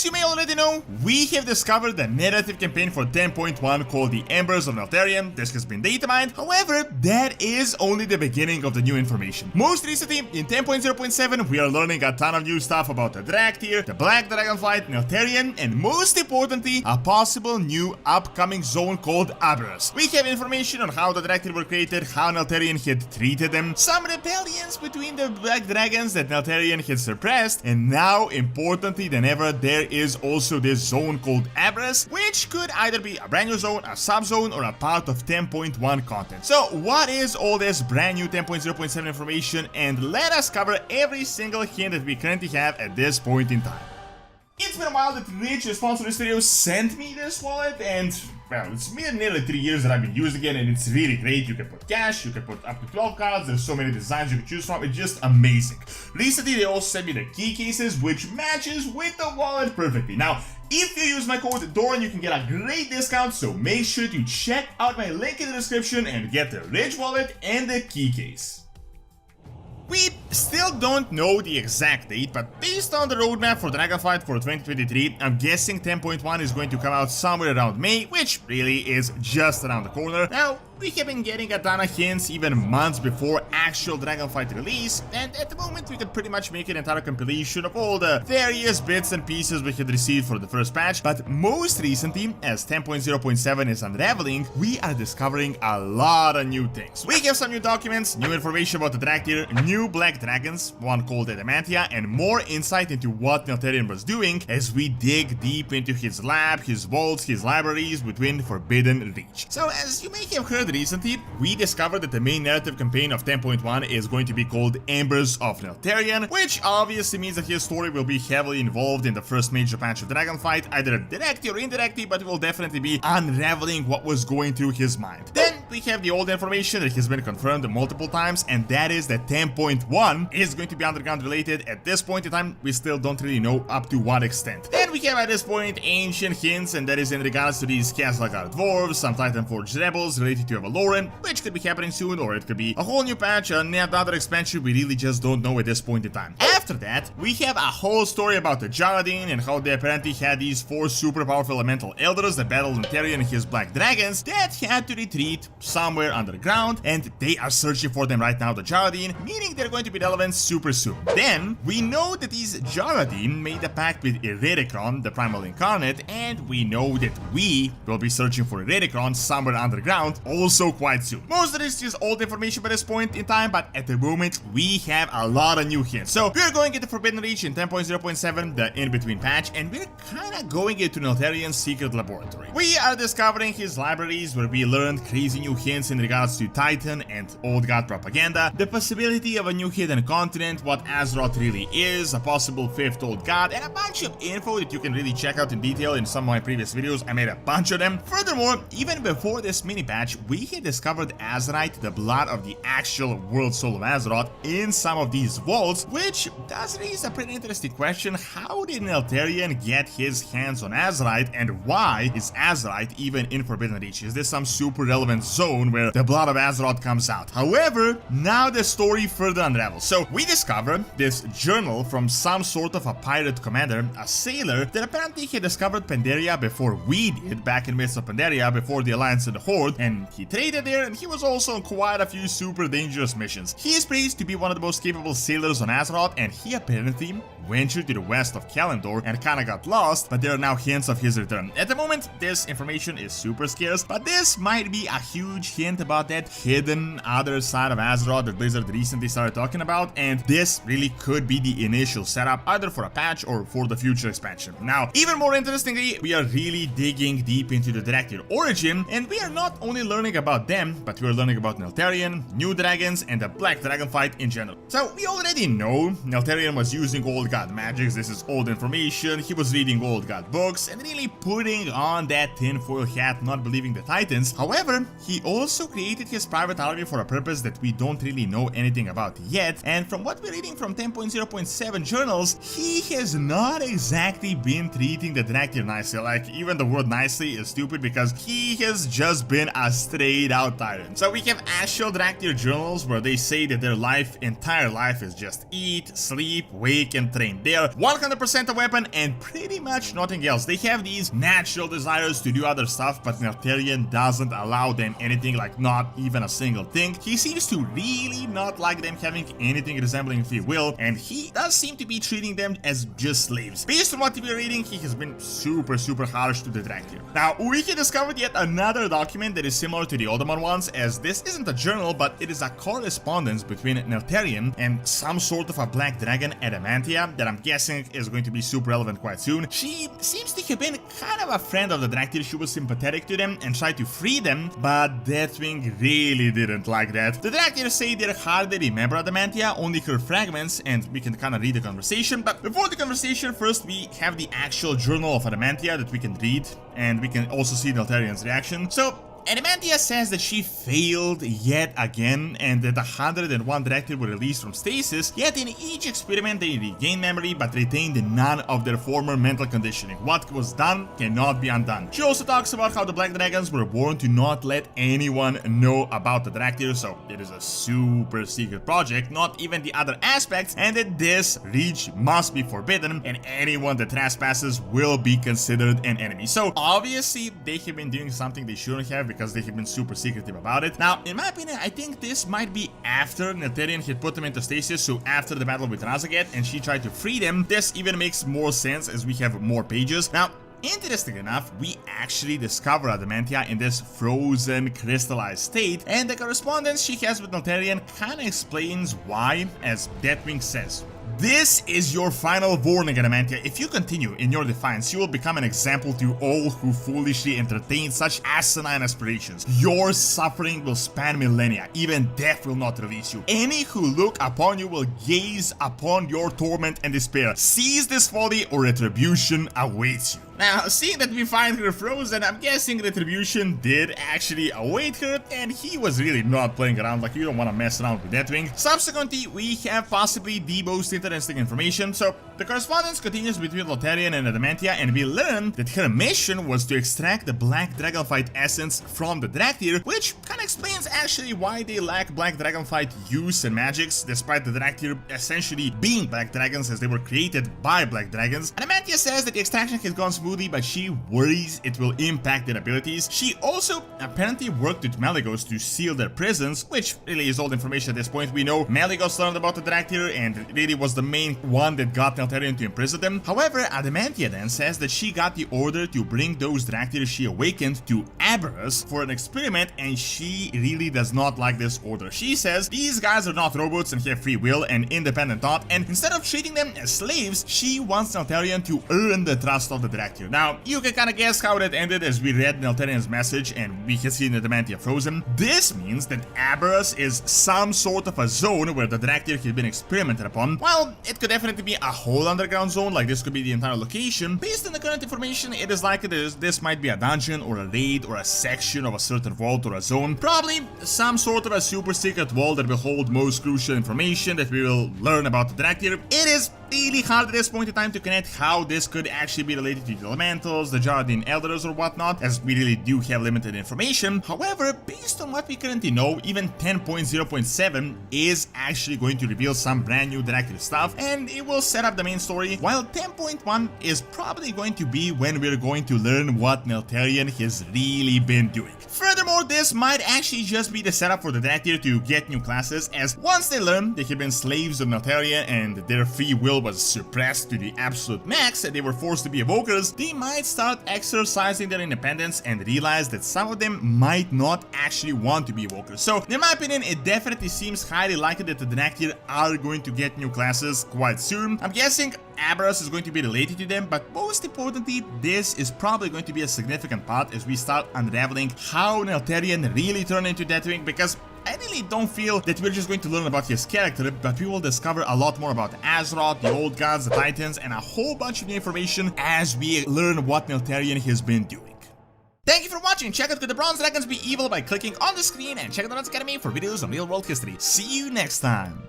you may already know, we have discovered the narrative campaign for 10.1 called the Embers of Neltharion. This has been datamined. However, that is only the beginning of the new information. Most recently, in 10.0.7, we are learning a ton of new stuff about the Dracthyr, the Black Dragonflight, Neltharion, and most importantly, a possible new upcoming zone called Aberrus. We have information on how the Dracthyr were created, how Neltharion had treated them, some rebellions between the Black Dragons that Neltharion had suppressed, and now, importantly than ever, there is also this zone called Aberrus, which could either be a brand new zone, a subzone, or a part of 10.1 content. So what is all this brand new 10.0.7 information, and let us cover every single hint that we currently have at this point in time. It's been a while that Rich, the sponsor of this video, sent me this wallet, and well, it's been nearly 3 years that I've been using it, and it's really great. You can put cash, you can put up to 12 cards, there's so many designs you can choose from, it's just amazing. Recently, they also sent me the key cases, which matches with the wallet perfectly. Now, if you use my code Doran, you can get a great discount, so make sure to check out my link in the description and get the Rich wallet and the key case. We still don't know the exact date, but based on the roadmap for Dragonflight for 2023, I'm guessing 10.1 is going to come out somewhere around May, which really is just around the corner. Now, we have been getting a ton of hints even months before actual Dragonflight release, and at the moment we could pretty much make an entire compilation of all the various bits and pieces we had received for the first patch. But most recently, as 10.0.7 is unraveling, we are discovering a lot of new things. We have some new documents, new information about the Dracthyr, new Black Dragons, one called Adamanthia, and more insight into what Neltharion was doing as we dig deep into his lab, his vaults, his libraries within Forbidden Reach. So as you may have heard recently, we discovered that the main narrative campaign of 10.1 is going to be called Embers of Neltharion, which obviously means that his story will be heavily involved in the first major patch of Dragonflight, either directly or indirectly, but it will definitely be unraveling what was going through his mind. Then we have the old information that has been confirmed multiple times, and that is that 10.1 is going to be underground related. At this point in time, we still don't really know up to what extent. Then we have at this point ancient hints, and that is in regards to these Kazlagar dwarves, some Titanforge rebels related to Valoran, which could be happening soon, or it could be a whole new patch, another expansion. We really just don't know at this point in time. After that, we have a whole story about the Jarradine and how they apparently had these 4 super powerful elemental elders that battled Neltharion and his black dragons that had to retreat somewhere underground, and they are searching for them right now, the Jarradine, meaning they're going to be relevant super soon. Then, we know that these Jarradine made a pact with Eredikron, the Primal Incarnate, and we know that we will be searching for Eredikron somewhere underground also quite soon. Most of this is old information by this point in time, but at the moment, we have a lot of new hints. So, we're going into Forbidden Reach in 10.0.7, the in-between patch, and we're kinda going into Neltharion's secret laboratory. We are discovering his libraries, where we learned crazy new hints in regards to Titan and Old God propaganda, the possibility of a new hidden continent, what Azeroth really is, a possible 5th Old God, and a bunch of info that you can really check out in detail in some of my previous videos. I made a bunch of them. Furthermore, even before this mini patch, we had discovered Azerite, the blood of the actual world soul of Azeroth, in some of these vaults, which does raise a pretty interesting question. How did Neltharion get his hands on Azerite, and why is Azerite even in Forbidden Reach? Is this some super relevant zone where the blood of Azeroth comes out? However, now the story further unravels. So we discover this journal from some sort of a pirate commander, a sailor that apparently he discovered Pandaria before we did, back in midst of Pandaria, before the Alliance and the Horde, and he traded there, and he was also on quite a few super dangerous missions. He is praised to be one of the most capable sailors on Azeroth, and he apparently ventured to the west of Kalimdor and kinda got lost, but there are now hints of his return. At the moment, this information is super scarce, but this might be a huge hint about that hidden other side of Azeroth that Blizzard recently started talking about, and this really could be the initial setup, either for a patch or for the future expansion. Now, even more interestingly, we are really digging deep into the Dracthyr origin, and we are not only learning about them, but we are learning about Neltharion, new dragons, and the Black Dragonflight in general. So, we already know Neltharion was using Old God magics. This is old information. He was reading Old God books and really putting on that tinfoil hat, not believing the Titans. However, he also created his private army for a purpose that we don't really know anything about yet, and from what we're reading from 10.0.7 journals, he has not exactly been treating the Dracthyr nicely. Like, even the word nicely is stupid because he has just been a straight out tyrant. So we have actual Dracthyr journals where they say that their entire life is just eat, sleep, wake, and train. plane. They are 100% a weapon and pretty much nothing else. They have these natural desires to do other stuff, but Neltharion doesn't allow them anything, like not even a single thing. He seems to really not like them having anything resembling free will, and he does seem to be treating them as just slaves. Based on what we're reading, he has been super harsh to the Dracthyr. Now, we can discover yet another document that is similar to the Ottoman ones, as this isn't a journal, but it is a correspondence between Neltharion and some sort of a black dragon, Adamanthia, that I'm guessing is going to be super relevant quite soon. She seems to have been kind of a friend of the Dracthyr. She was sympathetic to them and tried to free them, but Deathwing really didn't like that. The Dracthyr say they're hardly remember Adamanthia, only her fragments, and we can kind of read the conversation. But before the conversation, first we have the actual journal of Adamanthia that we can read, and we can also see Neltharion's reaction. So Adamanthia says that she failed yet again, and that 101 Dracthyr were released from stasis, yet in each experiment they regained memory but retained none of their former mental conditioning. What was done cannot be undone. She also talks about how the Black Dragons were born to not let anyone know about the Dracthyr, so it is a super secret project, not even the other aspects, and that this reach must be forbidden, and anyone that trespasses will be considered an enemy. So obviously they have been doing something they shouldn't have, because they have been super secretive about it. Now, in my opinion, I think this might be after Neltharion had put them into stasis, so after the battle with Razaget, and she tried to free them. This even makes more sense as we have more pages. Now, interesting enough, we actually discover Adamanthia in this frozen, crystallized state, and the correspondence she has with Neltharion kinda explains why, as Deathwing says. This is your final warning, Adamanthia. If you continue in your defiance, you will become an example to all who foolishly entertain such asinine aspirations. Your suffering will span millennia. Even death will not release you. Any who look upon you will gaze upon your torment and despair. Seize this folly or retribution awaits you. Now, seeing that we find her frozen, I'm guessing retribution did actually await her, and he was really not playing around. Like, you don't want to mess around with Deathwing. Subsequently, we have possibly the most interesting information. So, the correspondence continues between Neltharion and Adamanthia, and we learn that her mission was to extract the Black Dragonflight essence from the Dracthyr, which kind of explains actually why they lack Black Dragonflight use and magics, despite the Dracthyr essentially being Black Dragons, as they were created by Black Dragons. Adamanthia says that the extraction has gone smoothly, but she worries it will impact their abilities. She also apparently worked with Malygos to seal their prisons, which really is old information at this point. We know Malygos learned about the Dracthyr and really was the main one that got Neltharion to imprison them. However, Adamanthia then says that she got the order to bring those Dracthyr she awakened to Aberrus for an experiment, and she really does not like this order. She says these guys are not robots and have free will and independent thought, and instead of treating them as slaves, she wants Neltharion to earn the trust of the Dracthyr. Now, you can kind of guess how that ended as we read Neltharion's message and we can see Adamanthia frozen. This means that Aberrus is some sort of a zone where the Dracthyr had been experimented upon. While it could definitely be a whole underground zone, like this could be the entire location, based on the current information, it is likely that this might be a dungeon or a raid or a section of a certain vault or a zone. Probably some sort of a super secret vault that will hold most crucial information that we will learn about the Dracthyr. It is really hard at this point in time to connect how this could actually be related to the elementals, the Jardine Elders or whatnot, as we really do have limited information. However, based on what we currently know, even 10.0.7 is actually going to reveal some brand new Dracthyr stuff, and it will set up the main story, while 10.1 is probably going to be when we're going to learn what Neltharion has really been doing. Furthermore, this might actually just be the setup for the Dracthyr to get new classes, as once they learn they have been slaves of Neltharion and their free will was suppressed to the absolute max and they were forced to be evokers, they might start exercising their independence and realize that some of them might not actually want to be evokers. So, in my opinion, it definitely seems highly likely that the Dracthyr are going to get new classes quite soon. I'm guessing Aberrus is going to be related to them, but most importantly, this is probably going to be a significant part as we start unraveling how Neltharion really turned into Deathwing, because I really don't feel that we're just going to learn about his character, but we will discover a lot more about Azeroth, the Old Gods, the Titans, and a whole bunch of new information as we learn what Neltharion has been doing. Thank you for watching. Check out Could the Bronze Dragons Be Evil by clicking on the screen, and check out the Academy for videos on real-world history. See you next time.